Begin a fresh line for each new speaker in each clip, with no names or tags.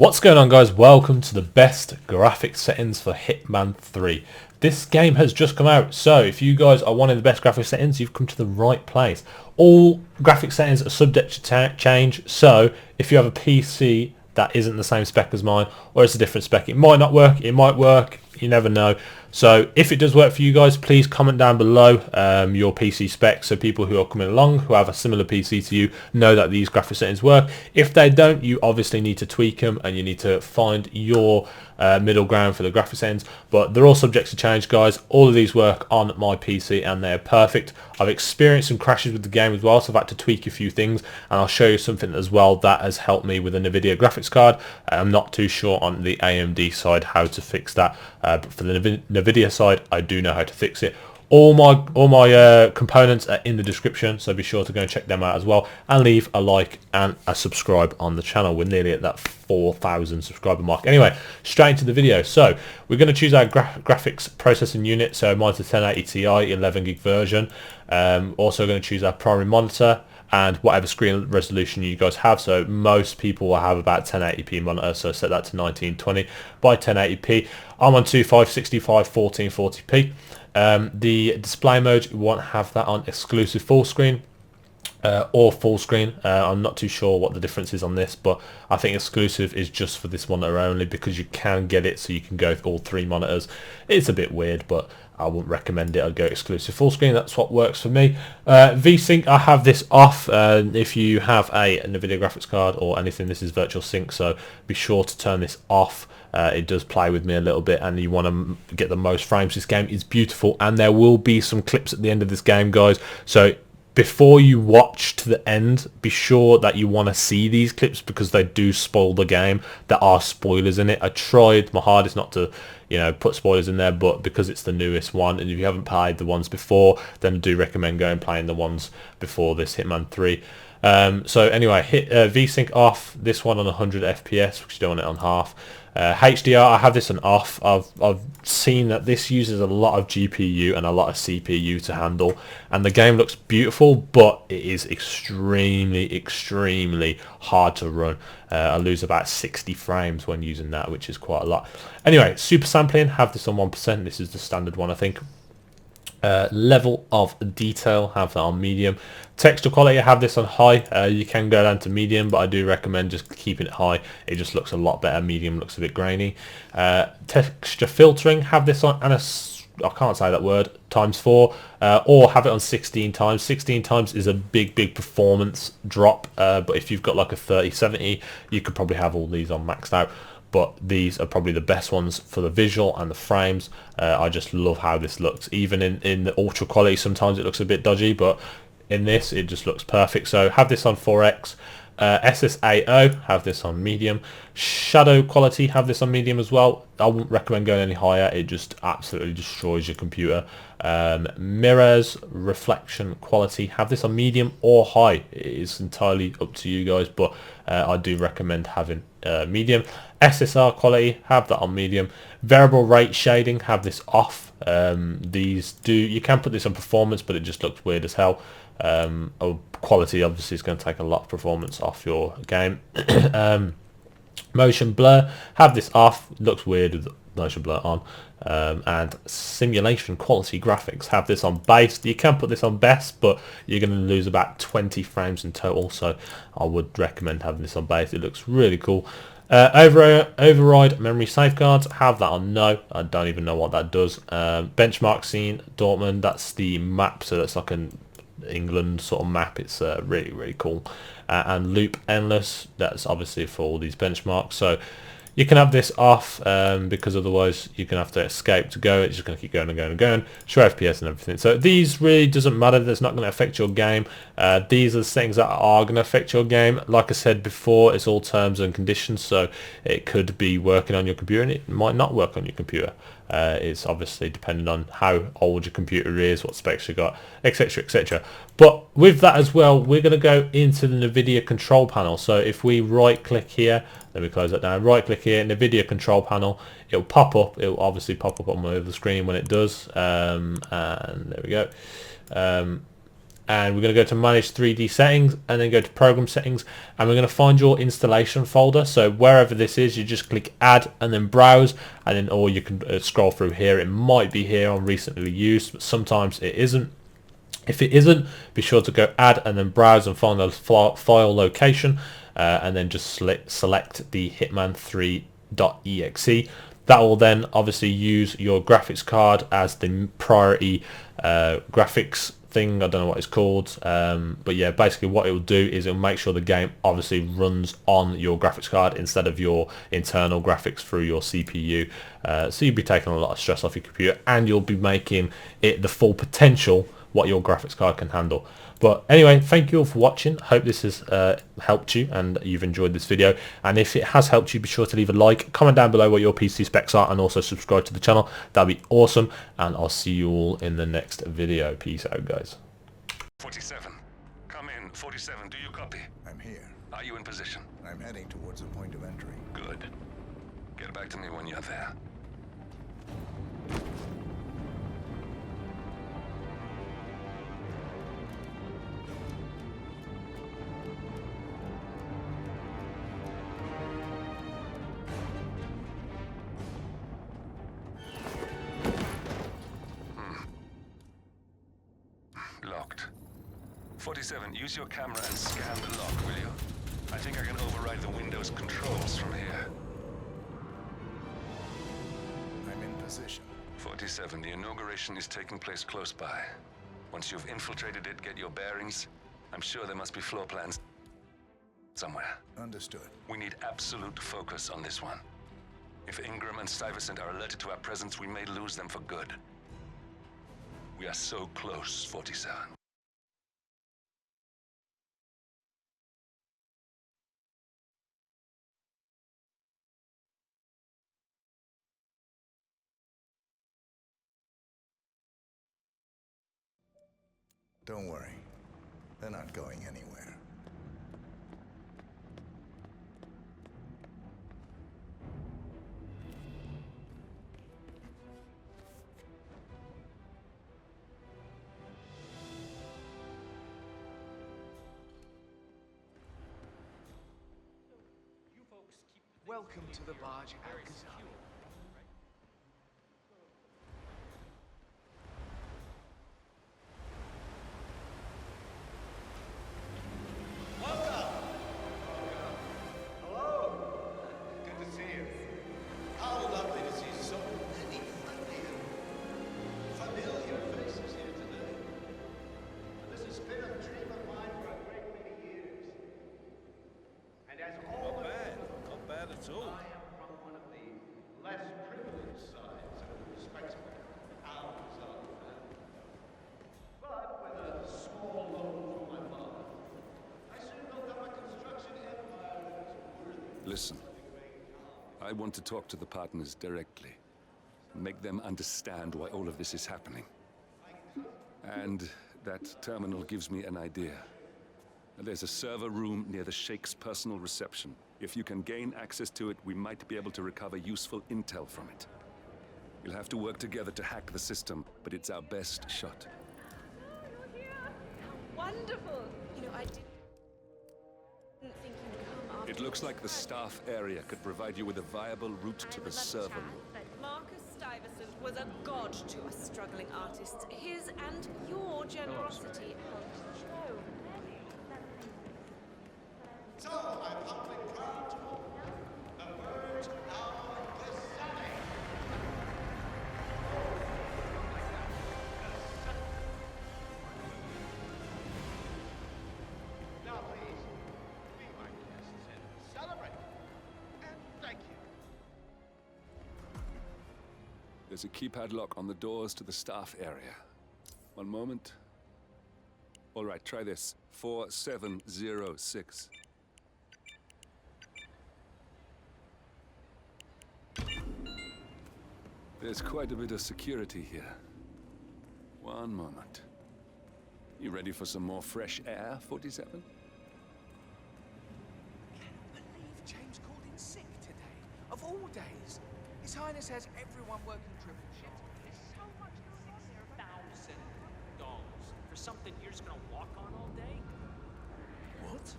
What's going on, guys? Welcome to the best graphics settings for Hitman 3. This game has just come out, so if you guys are wanting the best graphics settings, you've come to the right place. All graphics settings are subject to change, so if you have a PC that isn't the same spec as mine, or it's a different spec, it might not work, it might work, you never know. So if it does work for you guys, please comment down below your PC specs, so people who are coming along who have a similar PC to you know that these graphic settings work. If they don't, you obviously need to tweak them and you need to find your middle ground for the graphic settings, but they're all subject to change, guys. All of these work on my PC and they're perfect. I've experienced some crashes with the game as well, so I've had to tweak a few things, and I'll show you something as well that has helped me with a NVIDIA graphics card. I'm not too sure on the AMD side how to fix that, but for the NVIDIA side I do know how to fix it. All my components are in the description, so be sure to go and check them out as well, and leave a like and a subscribe on the channel. We're nearly at that 4,000 subscriber mark. Anyway, straight into the video. So we're going to choose our graphics processing unit. So mine's a 1080 Ti 11 gig version. Also going to choose our primary monitor and whatever screen resolution you guys have. So most people will have about 1080p monitor, so set that to 1920 by 1080p. I'm on 2565 1440p. The display mode, you won't have that on exclusive full screen or full screen. I'm not too sure what the difference is on this, but I think exclusive is just for this monitor only, because you can get it so you can go with all three monitors. It's a bit weird, but I wouldn't recommend it. I'd go exclusive full screen. That's what works for me. Vsync, I have this off. If you have a NVIDIA graphics card or anything, this is virtual sync, so be sure to turn this off. It does play with me a little bit, and you want to get the most frames. This game is beautiful, and there will be some clips at the end of this game, guys, so before you watch to the end, be sure that you want to see these clips, because they do spoil the game. There are spoilers in it. I tried my hardest not to, put spoilers in there, but because it's the newest one, and if you haven't played the ones before, then I do recommend going and playing the ones before this, Hitman 3. So anyway, hit Vsync off. This one on 100 FPS, because you don't want it on half. HDR, I have this on off. I've seen that this uses a lot of GPU and a lot of CPU to handle, and the game looks beautiful, but it is extremely hard to run. I lose about 60 frames when using that, which is quite a lot. Anyway, super sampling, have this on 1%. This is the standard one, I think. Level of detail, have that on medium. Texture quality, I have this on high. You can go down to medium, but I do recommend just keeping it high. It just looks a lot better. Medium looks a bit grainy. Texture filtering, have this on, and I can't say that word, ×4, or have it on 16 times. 16 times is a big performance drop, but if you've got like a 3070, you could probably have all these on maxed out. But these are probably the best ones for the visual and the frames. I just love how this looks. Even in the ultra quality, sometimes it looks a bit dodgy, but in this it just looks perfect. So have this on 4x. SSAO, have this on medium. Shadow quality, have this on medium as well. I wouldn't recommend going any higher. It just absolutely destroys your computer. Mirrors, reflection quality, have this on medium or high. It is entirely up to you guys, but I do recommend having medium. SSR quality, have that on medium. Variable rate shading, have this off. You can put this on performance, but it just looks weird as hell. Quality obviously is going to take a lot of performance off your game. Motion blur, have this off. Looks weird with motion blur on. And simulation quality graphics, have this on base. You can put this on best, but you're going to lose about 20 frames in total, so I would recommend having this on base. It looks really cool. Override memory safeguards, have that on no. I don't even know what that does. Benchmark scene Dortmund, that's the map, so that's like an England sort of map. It's really cool. And loop endless, that's obviously for all these benchmarks, so you can have this off, because otherwise you're going to have to escape to go. It's just going to keep going and going and going. Show FPS and everything. So these really doesn't matter. That's not going to affect your game. These are the things that are going to affect your game. Like I said before, it's all terms and conditions. So it could be working on your computer and it might not work on your computer. It's obviously depending on how old your computer is, what specs you got, etc, etc. But with that as well, we're going to go into the NVIDIA control panel. So if we right click here, let me close that down, right click here, NVIDIA control panel, it'll pop up. It'll obviously pop up on the screen when it does, and there we go. and we're going to go to manage 3D settings and then go to program settings, and we're going to find your installation folder. So wherever this is, you just click add and then browse, and then or you can scroll through here. It might be here on recently used, but sometimes it isn't. If it isn't, be sure to go add and then browse and find the file location, and then just select the HITMAN3.exe. That will then obviously use your graphics card as the priority graphics thing. I don't know what it's called, but yeah, basically what it will do is it will make sure the game obviously runs on your graphics card instead of your internal graphics through your CPU. So you'll be taking a lot of stress off your computer, and you'll be making it the full potential what your graphics card can handle. But anyway, thank you all for watching. Hope this has helped you and you've enjoyed this video. And if it has helped you, be sure to leave a like, comment down below what your PC specs are, and also subscribe to the channel. That'd be awesome. And I'll see you all in the next video. Peace out, guys.
47. Come in. 47, do you copy?
I'm here.
Are you in position?
I'm heading towards the point of entry.
Good. Get back to me when you're there. Locked. 47, use your camera and scan the lock, will you? I think I can override the Windows controls from here.
I'm in position.
47, the inauguration is taking place close by. Once you've infiltrated it, get your bearings. I'm sure there must be floor plans somewhere.
Understood.
We need absolute focus on this one. If Ingram and Stuyvesant are alerted to our presence, we may lose them for good. We are so close, 47.
Don't worry. They're not going anywhere.
Welcome to the barge Alcazar.
Listen, I want to talk to the partners directly. Make them understand why all of this is happening. And that terminal gives me an idea. There's a server room near the Sheikh's personal reception. If you can gain access to it, we might be able to recover useful intel from it. We'll have to work together to hack the system, but it's our best shot.
Wonderful! You know, I didn't think you'd come after.
It looks like the staff area could provide you with a viable route to the server room.
Marcus Stuyvesant was a god to us struggling artists. His and your generosity helped show.
So, I'm humbly proud to open the birds now Gethsemane. Now, please, be my guests and celebrate. And thank you.
There's a keypad lock on the doors to the staff area. One moment. All right, try this. 4706. There's quite a bit of security here. One moment. You ready for some more fresh air, 47?
Cannot believe James called in sick today. Of all days. His Highness has everyone working triple shift. There's so much going on there. $1,000 for
something you're just gonna walk on all day?
What?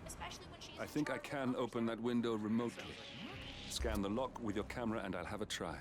Especially when she's
I think I can open that window remotely. Scan the lock with your camera and I'll have a try.